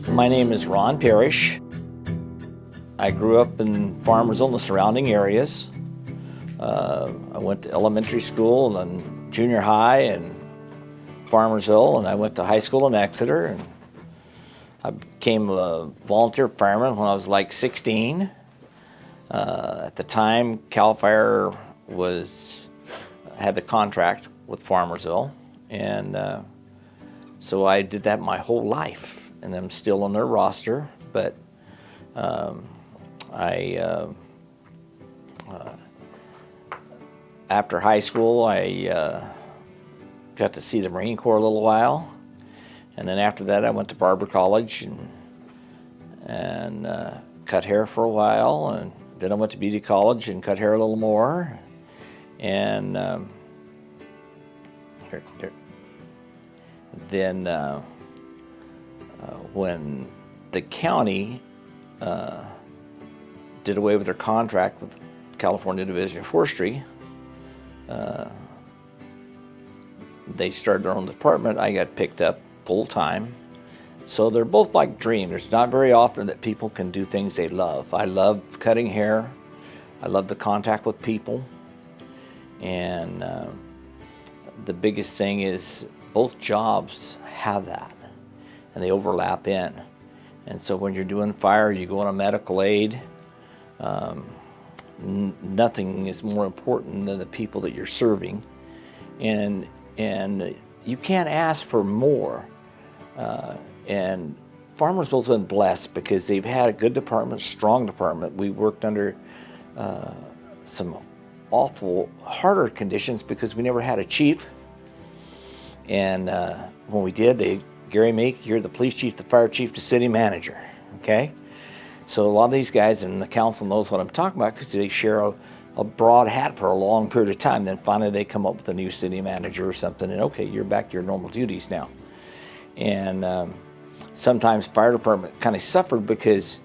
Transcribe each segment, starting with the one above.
My name is Ron Parish. I grew up in Farmersville and the surrounding areas. I went to elementary school and then junior high in Farmersville, and I went to high school in Exeter. And I became a volunteer fireman when I was like 16. At the time, CAL FIRE had the contract with Farmersville, and so I did that my whole life, and I'm still on their roster. But after high school, I got to see the Marine Corps a little while, and then after that, I went to Barber College and cut hair for a while, and then I went to beauty college and cut hair a little more, and then when the county did away with their contract with California Division of Forestry, they started their own department. I got picked up full-time. So they're both like dreams. There's not very often that people can do things they love. I love cutting hair. I love the contact with people. And the biggest thing is both jobs have that, and they overlap in. And so when you're doing fire, you go on a medical aid. Nothing is more important than the people that you're serving. And you can't ask for more. And Farmersville's been blessed because they've had a good department, strong department. We worked under some awful, harder conditions because we never had a chief. And when we did, Gary Meek, you're the police chief, the fire chief, the city manager, okay? So a lot of these guys in the council knows what I'm talking about because they share a broad hat for a long period of time. Then finally they come up with a new city manager or something, and okay, you're back to your normal duties now. And sometimes fire department kind of suffered because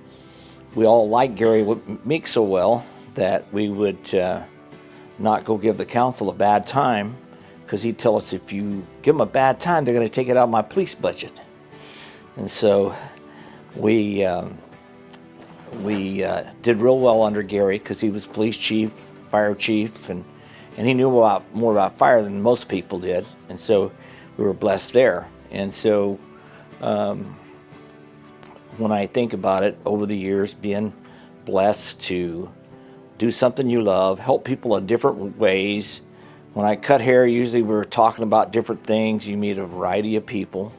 we all liked Gary Meek so well that we would not go give the council a bad time, because he'd tell us, if you give them a bad time, they're going to take it out of my police budget. And so we did real well under Gary because he was police chief, fire chief, and he knew more about fire than most people did. And so we were blessed there. And so when I think about it, over the years, being blessed to do something you love, help people in different ways. When I cut hair, usually we're talking about different things. You meet a variety of people.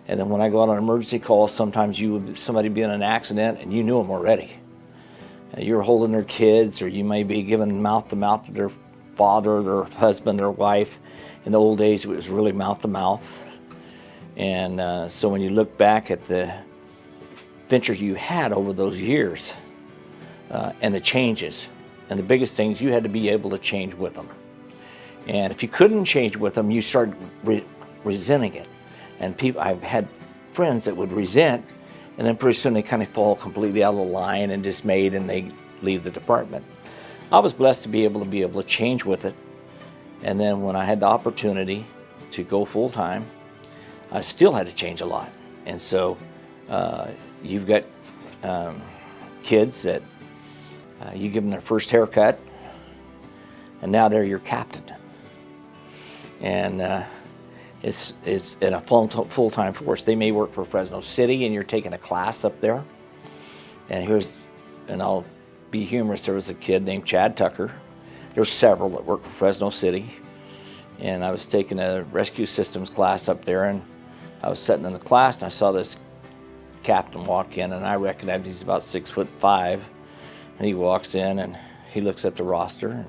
And then when I go out on emergency calls, sometimes somebody be in an accident and you knew them already. You're holding their kids, or you may be giving mouth to mouth to their father, their husband, their wife. In the old days, it was really mouth to mouth. And so when you look back at the ventures you had over those years and the changes, and the biggest things, you had to be able to change with them. And if you couldn't change with them, you started resenting it. And I've had friends that would resent, and then pretty soon they kind of fall completely out of the line and dismayed, and they leave the department. I was blessed to be able to change with it. And then when I had the opportunity to go full-time, I still had to change a lot. And so you've got kids that you give them their first haircut, and now they're your captain. And it's in a full-time force. They may work for Fresno City, and you're taking a class up there. And I'll be humorous, there was a kid named Chad Tucker. There's several that work for Fresno City. And I was taking a rescue systems class up there, and I was sitting in the class, and I saw this captain walk in, and I recognized he's about 6'5". And he walks in, and he looks at the roster, and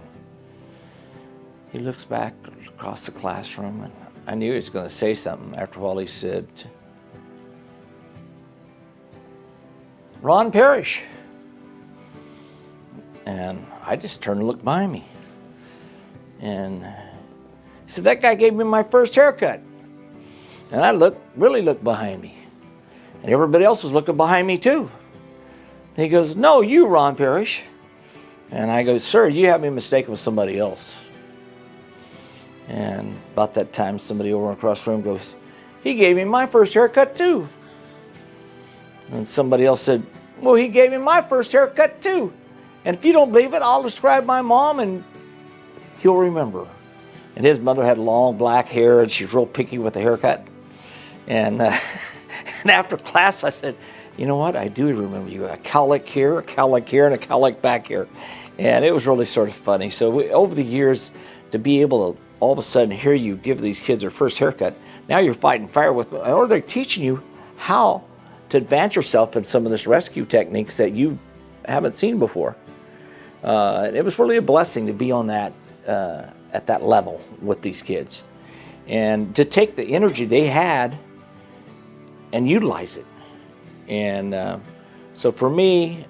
he looks back across the classroom, and I knew he was going to say something. After a while, he said, "Ron Parish." And I just turned and looked behind me. And he said, "That guy gave me my first haircut." And I really looked behind me. And everybody else was looking behind me too. And he goes, "No, you, Ron Parish." And I go, "Sir, you have me mistaken with somebody else." And about that time, somebody over across the room goes, "He gave me my first haircut too." And somebody else said, well, he gave me my first haircut too. And if you don't believe it, I'll describe my mom and he'll remember. And his mother had long black hair and she was real picky with the haircut. And, and after class I said, you know what, I do remember you. A cowlick here, a cowlick here, and a cowlick back here. And it was really sort of funny. So over the years, to be able to all of a sudden hear you give these kids their first haircut, now you're fighting fire with them, or they're teaching you how to advance yourself in some of this rescue techniques that you haven't seen before. It was really a blessing to be on that, at that level with these kids. And to take the energy they had and utilize it. And so for me,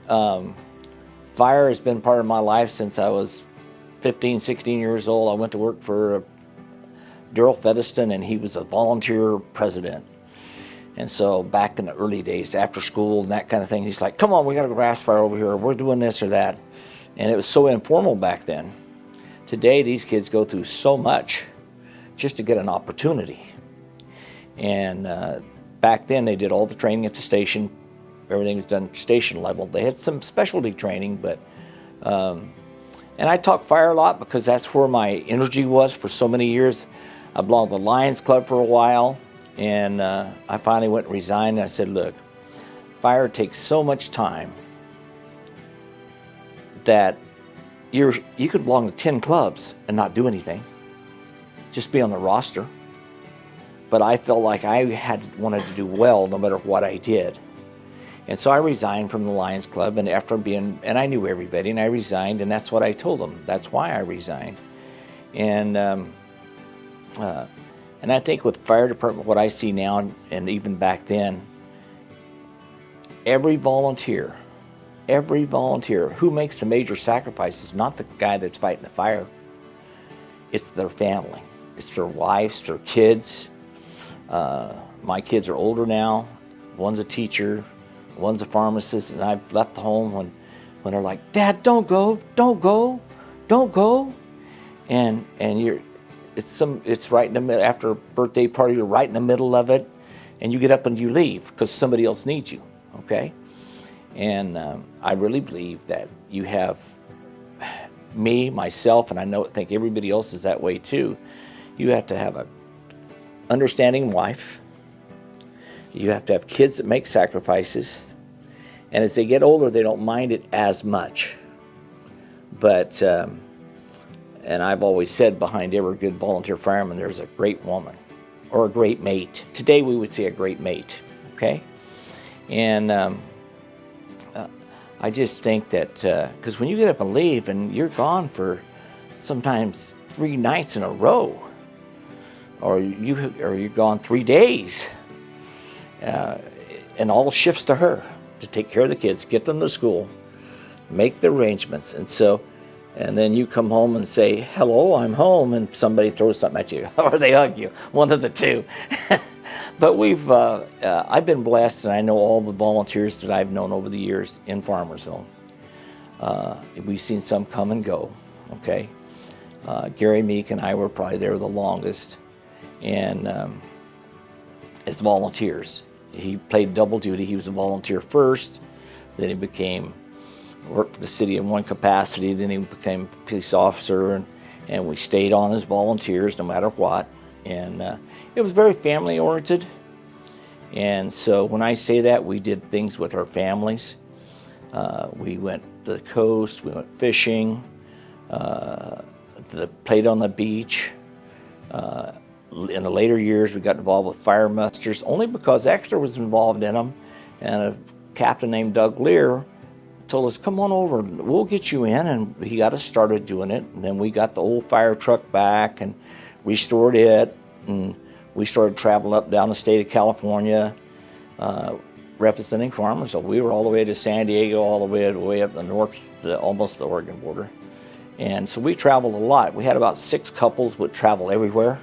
fire has been part of my life since I was 15, 16 years old. I went to work for Daryl Featherstone, and he was a volunteer president. And so back in the early days, after school and that kind of thing, he's like, come on, we got a grass fire over here. We're doing this or that. And it was so informal back then. Today, these kids go through so much just to get an opportunity. And back then, they did all the training at the station. Everything was done station level. They had some specialty training, but and I talk fire a lot because that's where my energy was for so many years. I belonged to the Lions Club for a while, and I finally went and resigned. And I said, look, fire takes so much time that you could belong to 10 clubs and not do anything, just be on the roster. But I felt like I wanted to do well no matter what I did. And so I resigned from the Lions Club, and and I knew everybody, and I resigned, and that's what I told them. That's why I resigned. And I think with fire department, what I see now, and even back then, every volunteer who makes the major sacrifices, not the guy that's fighting the fire, it's their family. It's their wives, their kids. My kids are older now. One's a teacher, one's a pharmacist, and I've left the home when they're like, Dad, don't go. And it's right in the middle. After a birthday party, you're right in the middle of it, and you get up and you leave because somebody else needs you, okay? And I really believe that you have me, myself, and I think everybody else is that way too. You have to have a understanding wife. You have to have kids that make sacrifices. And as they get older, they don't mind it as much. But, and I've always said behind every good volunteer fireman, there's a great woman or a great mate. Today we would say a great mate, okay? And I just think that, because when you get up and leave and you're gone for sometimes 3 nights in a row, or you're gone 3 days, and all shifts to her to take care of the kids, get them to school, make the arrangements. And then you come home and say, hello, I'm home, and somebody throws something at you, or they hug you, one of the two. But I've been blessed, and I know all the volunteers that I've known over the years in Farmersville. We've seen some come and go, okay? Gary Meek and I were probably there the longest, and as volunteers. He played double duty. He was a volunteer first, then he worked for the city in one capacity, then he became a police officer, and we stayed on as volunteers no matter what. And it was very family oriented. And so when I say that, we did things with our families. We went to the coast, we went fishing, played on the beach. In the later years, we got involved with fire musters only because Exeter was involved in them. And a captain named Doug Lear told us, come on over, we'll get you in. And he got us started doing it. And then we got the old fire truck back and restored it. And we started traveling up down the state of California, representing farmers. So we were all the way to San Diego, all the way up the north, almost the Oregon border. And so we traveled a lot. We had about 6 couples would travel everywhere.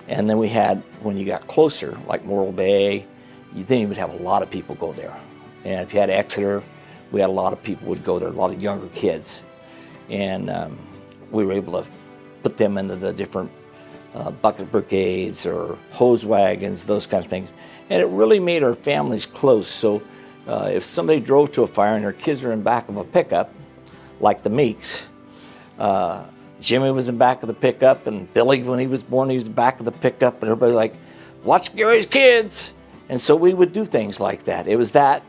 And then we had, when you got closer, like Morro Bay, then you would have a lot of people go there. And if you had Exeter, we had a lot of people would go there, a lot of younger kids. And we were able to put them into the different bucket brigades or hose wagons, those kind of things. And it really made our families close. So if somebody drove to a fire and their kids were in back of a pickup, like the Meeks, Jimmy was in back of the pickup, and Billy, when he was born, he was in back of the pickup, and everybody like, watch Gary's kids. And so we would do things like that. It was that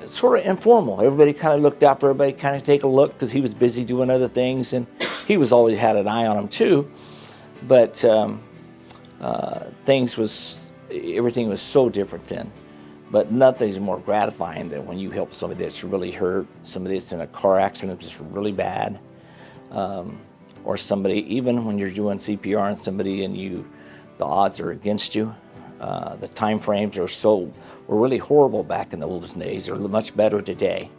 sort of informal. Everybody kind of looked out for everybody, kind of take a look, because he was busy doing other things, and he was always had an eye on him too. But everything was so different then. But nothing's more gratifying than when you help somebody that's really hurt, somebody that's in a car accident that's really bad, or somebody, even when you're doing CPR on somebody and the odds are against you. The time frames were really horrible back in the olden days. They're much better today.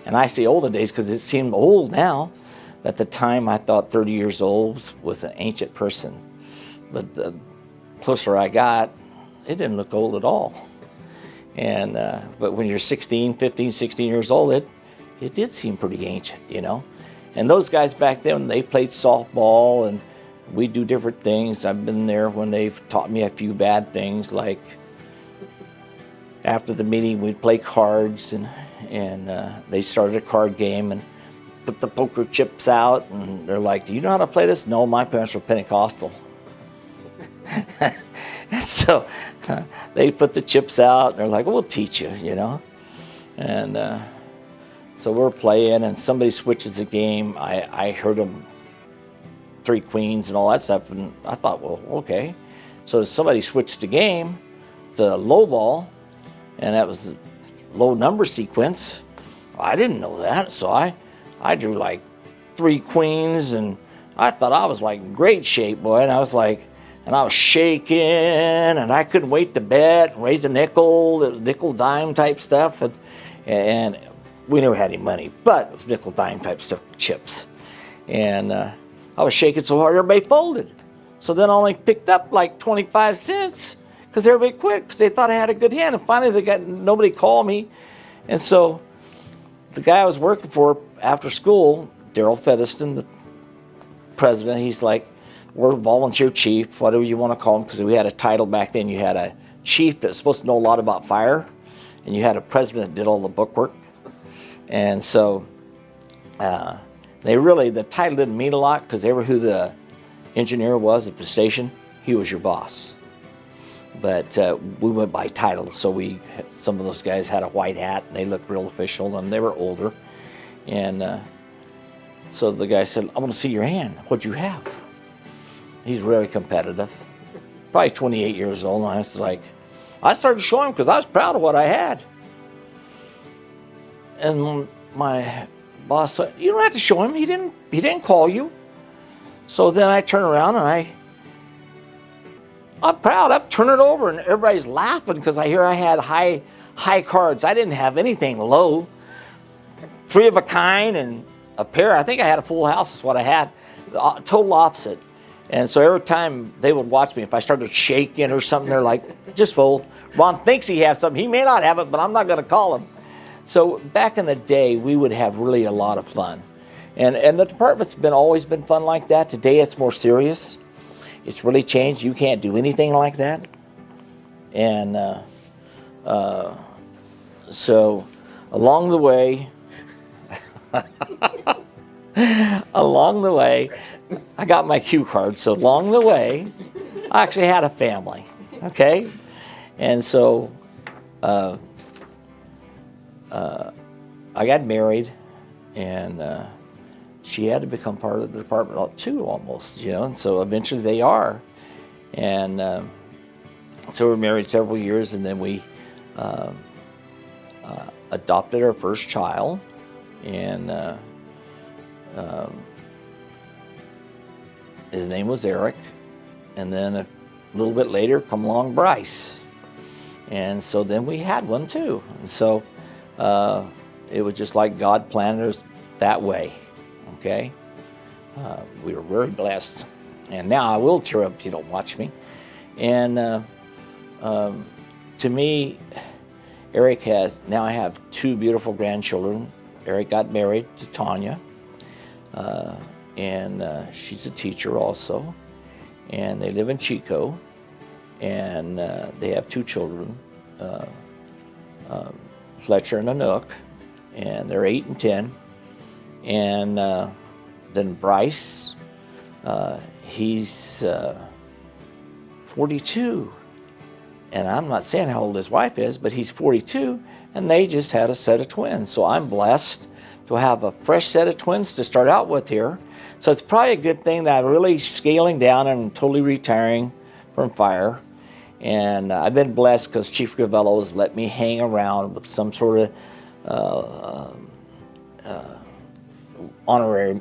And I say olden days because it seemed old now. At the time, I thought 30 years old was an ancient person. But the closer I got, it didn't look old at all. And but when you're 16, 15, 16 years old, it did seem pretty ancient, you know. And those guys back then, they played softball, and we do different things. I've been there when they've taught me a few bad things, like after the meeting, we'd play cards, and they started a card game and put the poker chips out, and they're like, do you know how to play this? No, my parents were Pentecostal. So they put the chips out, and they're like, we'll teach you, you know. And so we're playing, and somebody switches the game. I heard them 3 queens and all that stuff, and I thought, well, okay. So somebody switched the game to low ball, and that was a low number sequence. I didn't know that, so I drew like 3 queens, and I thought I was like in great shape, boy, and I was like, and I was shaking, and I couldn't wait to bet, raise a nickel, nickel dime type stuff, and we never had any money, but it was nickel dime type stuff, chips. And I was shaking so hard, everybody folded. So then I only picked up like 25 cents because everybody quit because they thought I had a good hand. And finally, nobody called me. And so the guy I was working for after school, Daryl Featherston, the president, he's like, we're volunteer chief, whatever you want to call him, because we had a title back then. You had a chief that's supposed to know a lot about fire, and you had a president that did all the bookwork. And so the title didn't mean a lot, because they were who the engineer was at the station. He was your boss. But we went by title, so some of those guys had a white hat, and they looked real official, and they were older. And so the guy said, I want to see your hand. What'd you have? He's really competitive, probably 28 years old, and I started showing him because I was proud of what I had. And my boss said, you don't have to show him, he didn't call you. So then I turn around and I'm proud, I'm turning it over, and everybody's laughing because I hear I had high cards. I didn't have anything low. 3 of a kind and a pair. I think I had a full house is what I had. Total opposite. And so every time they would watch me, if I started shaking or something, they're like, just fold. Ron thinks he has something. He may not have it, but I'm not going to call him. So back in the day, we would have really a lot of fun. And the department's always been fun like that. Today it's more serious. It's really changed. You can't do anything like that. And so along the way, I got my cue card. So along the way, I actually had a family, okay? And so I got married, and she had to become part of the department too, almost, you know, and so eventually they are. And so we were married several years, and then we adopted our first child, and his name was Eric, and then a little bit later come along Bryce, and so then we had one too. And so it was just like God planned us that way, okay? We were very blessed, and now I will tear up if you don't watch me. And to me, Eric now I have 2 beautiful grandchildren. Eric got married to Tanya, and she's a teacher also, and they live in Chico, and they have 2 children, Fletcher and Anook, and they're 8 and 10. And then Bryce, he's 42. And I'm not saying how old his wife is, but he's 42, and they just had a set of twins. So I'm blessed to have a fresh set of twins to start out with here. So it's probably a good thing that I'm really scaling down and totally retiring from fire. And I've been blessed because Chief Gravello has let me hang around with some sort of honorary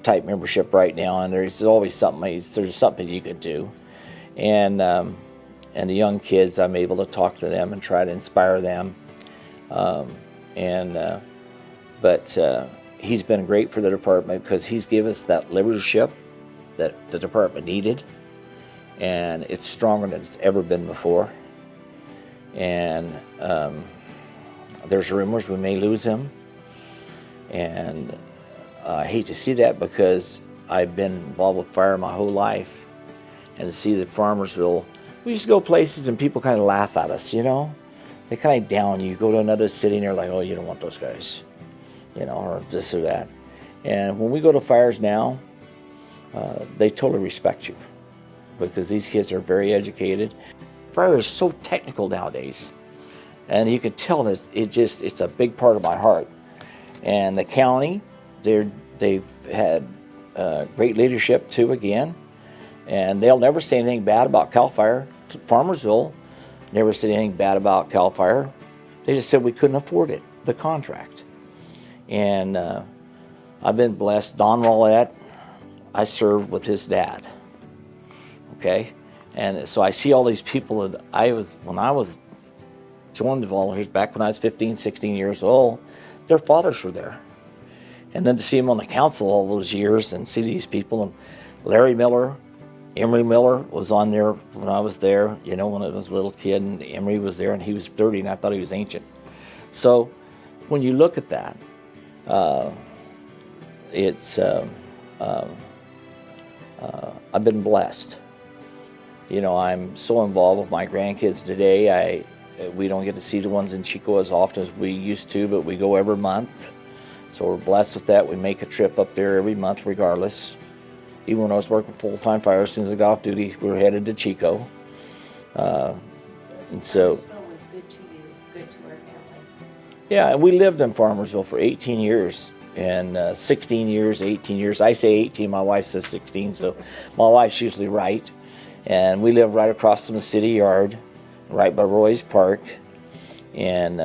type membership right now, and there's always something. There's something you could do, and the young kids, I'm able to talk to them and try to inspire them, but he's been great for the department because he's given us that leadership that the department needed, and it's stronger than it's ever been before. And there's rumors we may lose him, and I hate to see that because I've been involved with fire my whole life, and to see that Farmersville, we used to go places and people kind of laugh at us, you know? They kind of down you. Go to another city and they're like, oh, you don't want those guys, you know, or this or that. And when we go to fires now, they totally respect you because these kids are very educated. Fire is so technical nowadays, and you can tell that it's a big part of my heart. And the county, they've had great leadership too again, and they'll never say anything bad about CAL FIRE. Farmersville never said anything bad about CAL FIRE. They just said we couldn't afford it, the contract. And I've been blessed. Don Rollette, I served with his dad. Okay, and so I see all these people that when I was joined the volunteers back when I was 15, 16 years old, their fathers were there. And then to see them on the council all those years and see these people, and Larry Miller, Emery Miller was on there when I was there, you know, when I was a little kid, and Emery was there and he was 30 and I thought he was ancient. So when you look at that, I've been blessed. You know, I'm so involved with my grandkids today. We don't get to see the ones in Chico as often as we used to, but we go every month. So we're blessed with that. We make a trip up there every month regardless. Even when I was working full-time fire, as soon as I got off duty, we were headed to Chico. And so... Farmersville was good to you, good to our family. Yeah, and we lived in Farmersville for 18 years. And 16 years, 18 years. I say 18, my wife says 16, so my wife's usually right. And we live right across from the city yard, right by Roy's Park. And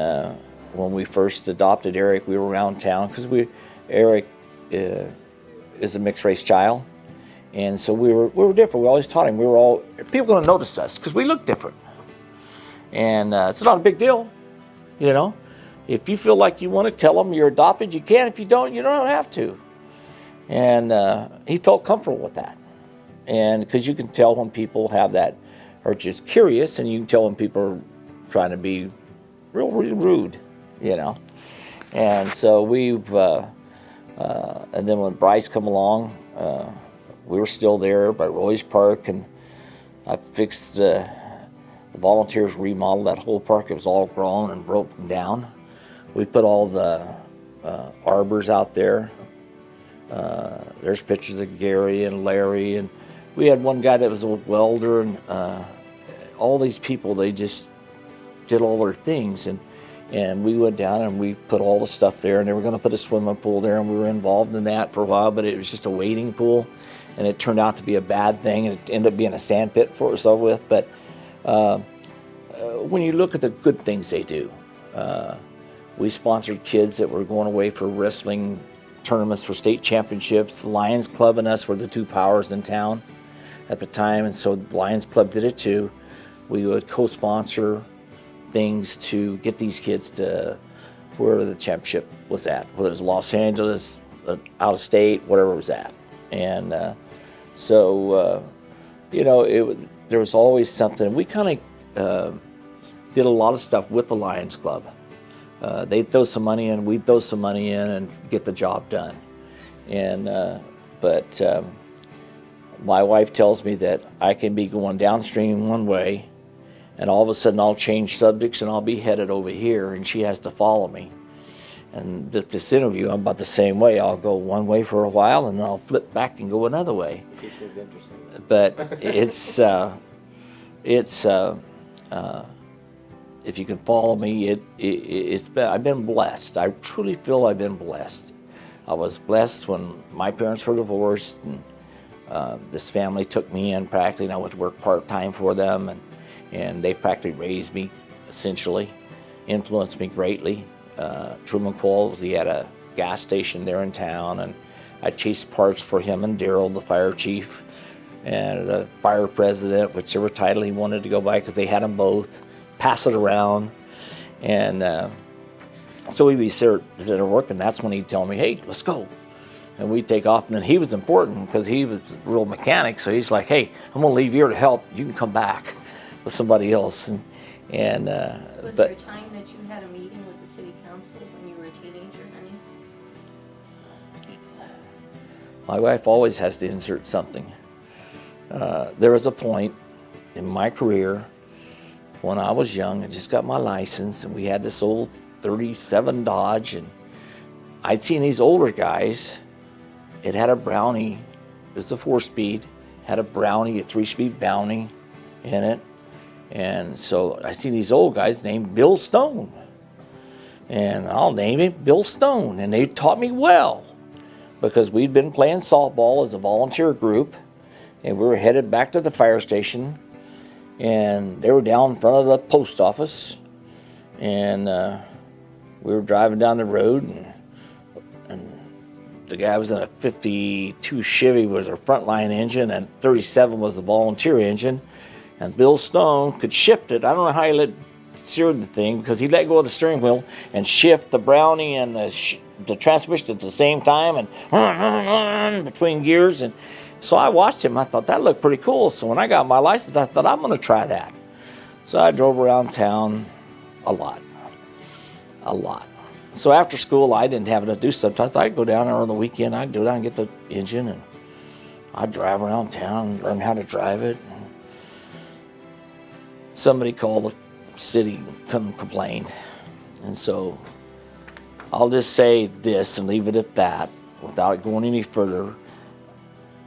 when we first adopted Eric, we were around town because Eric is a mixed race child, and so we were different. We always taught him people going to notice us because we look different, and it's not a big deal, you know. If you feel like you want to tell them you're adopted, you can. If you don't, you don't have to. And he felt comfortable with that, and because you can tell when people have that, are just curious, and you can tell when people are trying to be really rude, you know. And so and then when Bryce come along, we were still there by Roy's Park, and I fixed the volunteers remodeled that whole park. It was all grown and broken down. We put all the arbors out there. There's pictures of Gary and Larry, and we had one guy that was a welder, and all these people, they just did all their things, and we went down and we put all the stuff there, and they were going to put a swimming pool there, and we were involved in that for a while, but it was just a wading pool, and it turned out to be a bad thing, and it ended up being a sand pit for us over with. But when you look at the good things they do, we sponsored kids that were going away for wrestling tournaments for state championships. The Lions Club and us were the two powers in town at the time, and so the Lions Club did it too. We would co-sponsor things to get these kids to where the championship was at, whether it was Los Angeles, out of state, whatever it was at. And you know, there was always something. We kind of did a lot of stuff with the Lions Club. They'd throw some money in, we'd throw some money in, and get the job done. And but my wife tells me that I can be going downstream one way and all of a sudden I'll change subjects and I'll be headed over here, and she has to follow me. And this interview, I'm about the same way. I'll go one way for a while, and then I'll flip back and go another way. It keeps things interesting. But if you can follow me, I've been blessed. I truly feel I've been blessed. I was blessed when my parents were divorced, and this family took me in practically, and I went to work part-time for them, and they practically raised me, essentially, influenced me greatly. Truman Qualls, he had a gas station there in town, and I chased parts for him and Daryl, the fire chief, and the fire president, whichever title he wanted to go by, because they had them both. Pass it around, and so we'd be there at work, and that's when he'd tell me, "Hey, let's go," and we'd take off. And then he was important because he was a real mechanic, so he's like, "Hey, I'm gonna leave here to help. You can come back with somebody else." Was there a time that you had a meeting with the city council when you were a teenager, honey? My wife always has to insert something. There was a point in my career when I was young, I just got my license, and we had this old 37 Dodge, and I'd seen these older guys. It had a Brownie, it was a 4-speed, had a Brownie, a 3-speed Brownie in it. And so I seen these old guys named Bill Stone, and I'll name him Bill Stone. And they taught me well, because we'd been playing softball as a volunteer group, and we were headed back to the fire station, and they were down in front of the post office, and we were driving down the road, and the guy was in a 52 Chevy, was a frontline engine, and 37 was the volunteer engine, and Bill Stone could shift it. I don't know how he steered the thing, because he let go of the steering wheel and shift the Brownie and the transmission at the same time, and between gears. And so I watched him. I thought that looked pretty cool. So when I got my license, I thought I'm going to try that. So I drove around town a lot. So after school, I didn't have it to do. Sometimes I'd go down there on the weekend. I'd go down and get the engine, and I'd drive around town and learn how to drive it. Somebody called the city and come and complained. And so I'll just say this and leave it at that without going any further.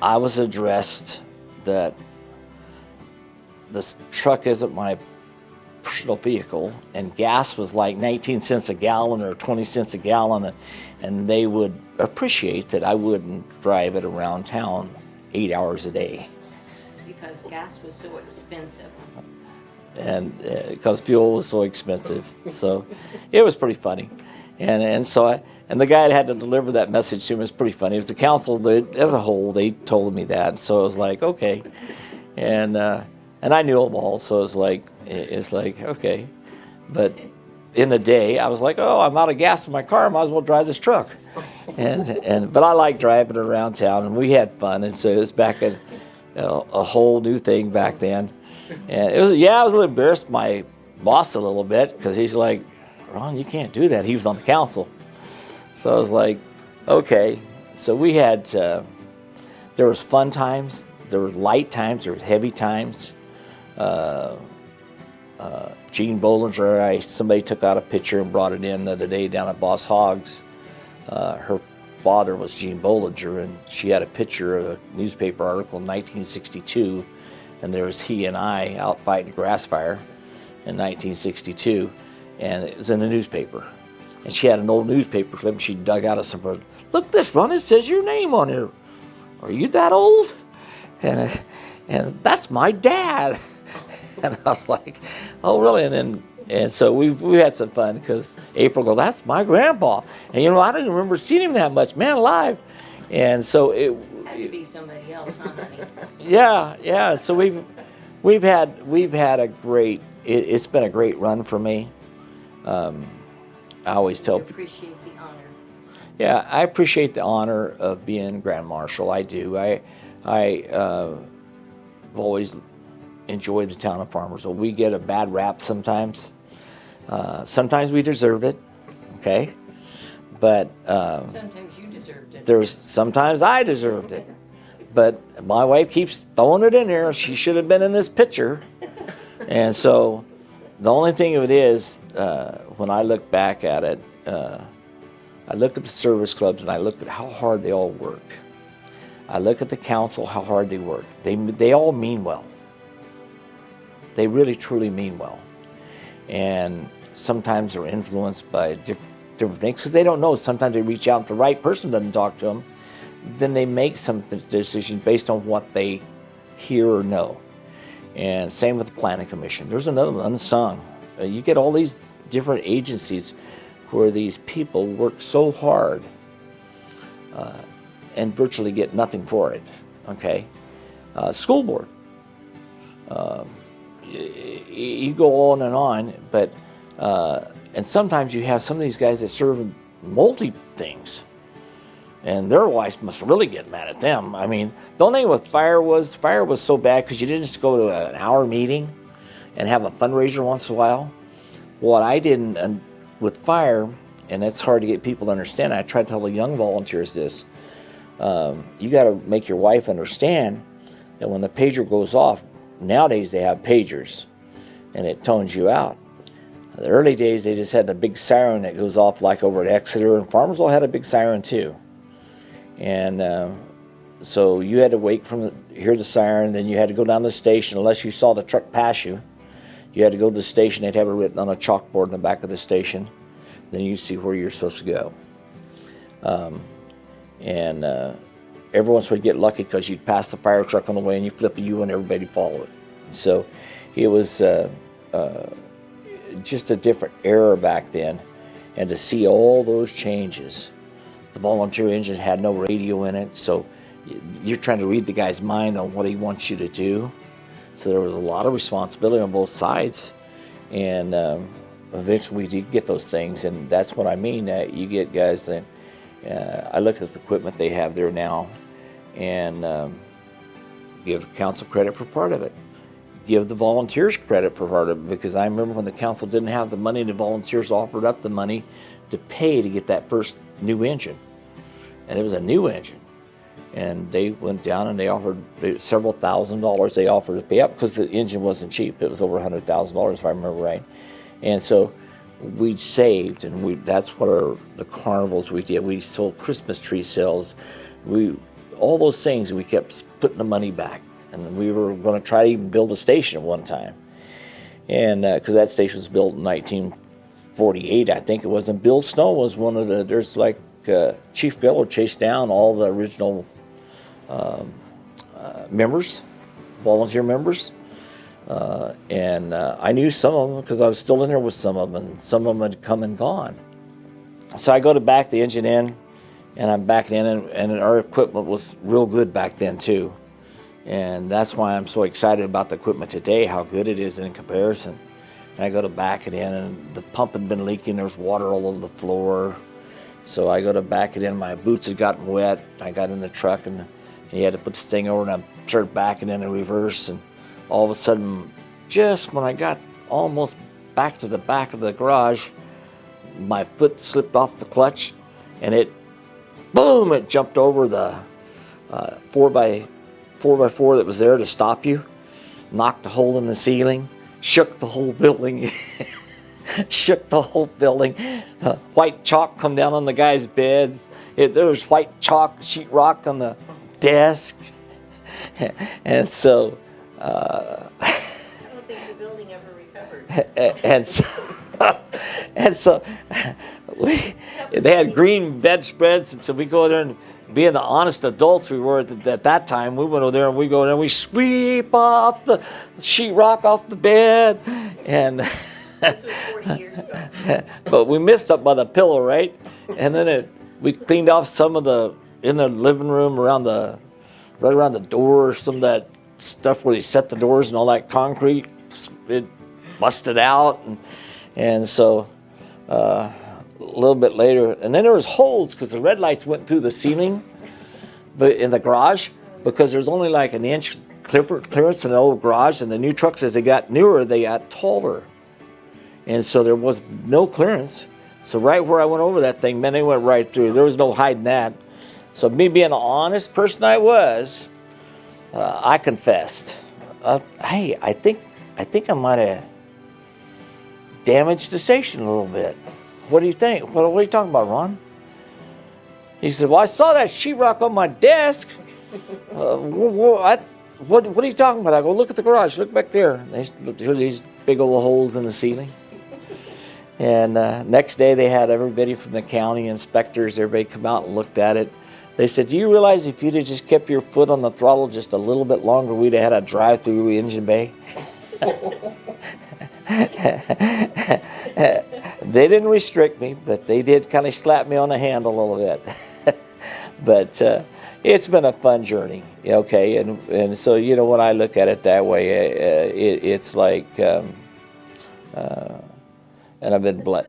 I was addressed that this truck isn't my personal vehicle, and gas was like 19 cents a gallon or 20 cents a gallon, and they would appreciate that I wouldn't drive it around town 8 hours a day. Because gas was so expensive. And because fuel was so expensive. So it was pretty funny. And so the guy that had to deliver that message to me was pretty funny. It was the council as a whole, they told me that. So it was like, okay. And I knew them all, so it's like, okay. But in the day, I was like, oh, I'm out of gas in my car, I might as well drive this truck. But I like driving around town, and we had fun. And so it was back in a whole new thing back then. And I was a little embarrassed my boss a little bit, because he's like, Ron, you can't do that. He was on the council. So I was like, okay. So we had, there was fun times, there was light times, there was heavy times. Jean Bollinger, somebody took out a picture and brought it in the other day down at Boss Hogg's. Her father was Jean Bollinger, and she had a picture of a newspaper article in 1962, and there was he and I out fighting a grass fire in 1962, and it was in the newspaper. And she had an old newspaper clip she dug out of somewhere. Look, this one, it says your name on here. Are you that old? And that's my dad. And I was like, oh, really? And so we had some fun, because April goes, that's my grandpa. And I didn't remember seeing him that much, man alive. And so it Had to be somebody else, huh, honey? Yeah. So we've had a great. It's been a great run for me. I always tell people. Appreciate the honor. Yeah, I appreciate the honor of being Grand Marshal. I do. I've always enjoyed the town of Farmersville. We get a bad rap sometimes. Sometimes we deserve it. Okay, but Sometimes you deserved it. sometimes I deserved it. But my wife keeps throwing it in there. She should have been in this picture. And so the only thing of it is, when I look back at it, I look at the service clubs and I look at how hard they all work. I look at the council, how hard they work. They all mean well. They really, truly mean well. And sometimes they're influenced by different things because they don't know. Sometimes they reach out, if the right person doesn't talk to them, then they make some decisions based on what they hear or know. And same with the planning commission. There's another one, unsung. You get all these different agencies where these people work so hard and virtually get nothing for it. Okay, school board. You go on, but and sometimes you have some of these guys that serve in multi things, and their wives must really get mad at them. I mean, the only thing with fire was so bad because you didn't just go to an hour meeting and have a fundraiser once in a while. What I didn't with fire, and it's hard to get people to understand. I try to tell the young volunteers this. You got to make your wife understand that when the pager goes off, nowadays they have pagers, and it tones you out. In the early days, they just had the big siren that goes off like over at Exeter, and Farmersville had a big siren too. And so you had to wait hear the siren, then you had to go down to the station. Unless you saw the truck pass you, you had to go to the station. They'd have it written on a chalkboard in the back of the station. Then you see where you're supposed to go. Every once would get lucky because you'd pass the fire truck on the way and you flip a U and everybody followed. So it was just a different era back then. And to see all those changes, the volunteer engine had no radio in it, so you're trying to read the guy's mind on what he wants you to do. So there was a lot of responsibility on both sides. And eventually we did get those things, and that's what I mean. You get guys that, I look at the equipment they have there now, and give council credit for part of it. Give the volunteers credit for part of it, because I remember when the council didn't have the money, the volunteers offered up the money to pay to get that first new engine. And it was a new engine. And they went down and they offered several $1,000s they offered to pay up because the engine wasn't cheap. It was over $100,000 if I remember right. And so we saved, and that's what the carnivals we did. We sold Christmas tree sales. All those things, we kept putting the money back. And we were going to try to even build a station at one time. And because that station was built in 1948, I think it was. And Bill Snow was one of there's like Chief Geller chased down all the original members, volunteer members. And I knew some of them because I was still in there with some of them, and some of them had come and gone. So I go to back the engine in, and I'm backing in, and our equipment was real good back then too. And that's why I'm so excited about the equipment today, how good it is in comparison. And I go to back it in, and the pump had been leaking. There's water all over the floor. So I go to back it in. My boots had gotten wet. I got in the truck, and he had to put this thing over, and I started backing in reverse. And all of a sudden, just when I got almost back to the back of the garage, my foot slipped off the clutch, and it jumped over the 4x4 that was there to stop you, knocked a hole in the ceiling, shook the whole building, white chalk come down on the guy's bed. There was white chalk, sheetrock on the desk. And so, I don't think the building ever recovered. and so they had green bedspreads, and so we go there, and being the honest adults we were at that time, we went over there and we go there and we sweep off the sheetrock off the bed, and This was 40 years ago. but we missed up by the pillow, right? And then we cleaned off some of in the living room right around the door, some of that stuff where they set the doors and all that concrete, it busted out, and so a little bit later, and then there was holes because the red lights went through the ceiling, but in the garage, because there's only like an inch clearance in the old garage, and the new trucks, as they got newer, they got taller, and so there was no clearance. So right where I went over that thing, man, they went right through. There was no hiding that. So me being the honest person I was, I confessed. Hey, I think I think I might have damaged the station a little bit. What do you think? What are you talking about, Ron? He said, well, I saw that sheetrock on my desk. What are you talking about? I go, look at the garage. Look back there. There's these big old holes in the ceiling. And next day they had everybody from the county, inspectors, everybody come out and looked at it. They said, do you realize if you'd have just kept your foot on the throttle just a little bit longer, we'd have had a drive-through engine bay? They didn't restrict me, but they did kind of slap me on the hand a little bit. But it's been a fun journey, okay? And so, when I look at it that way, it's like, and I've been blessed.